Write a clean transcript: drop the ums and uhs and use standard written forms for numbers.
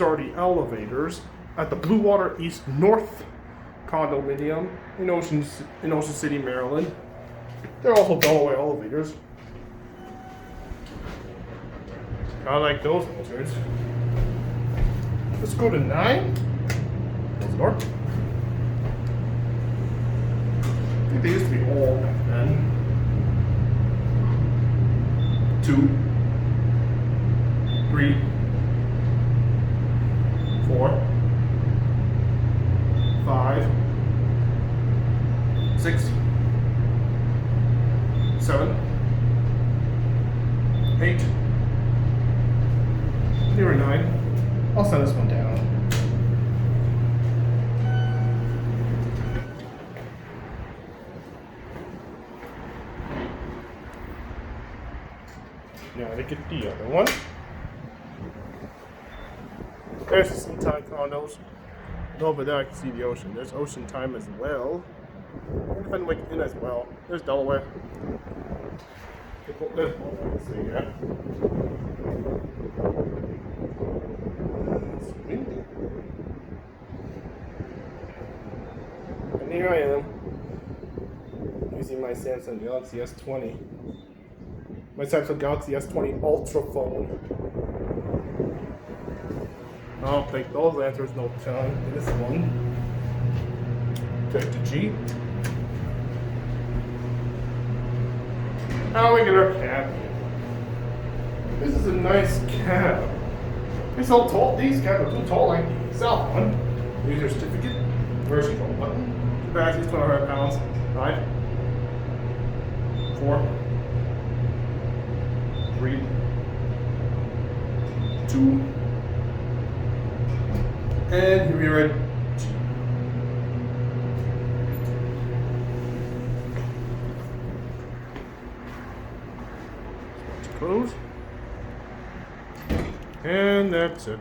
these are the elevators at the Bluewater East North Condominium in Ocean City, Maryland. They're also Delaware elevators. I like those elevators. Let's go to 9. Close the door. I think they used to be all back then. 2, 3, 4, 5, 6, 7, 8, 0, 9. I'll send this one down. Now to get the other one. There's the Seatime condos. And over there I can see the ocean. There's Ocean Time as well. And Fenwick Inn as well. There's Delaware. There's let's see here. It's windy. And here I am using my Samsung Galaxy S20. My Samsung Galaxy S20 Ultra phone. I don't think those answers no telling. This one. Check the G. Now we get our cab. This is a nice cab. It's so tall. These cabs are too tall, like the south one. User certificate. Version control button. Capacity is 200 pounds. 5, 4, 3, 2, and here we are at G. Close. And that's it.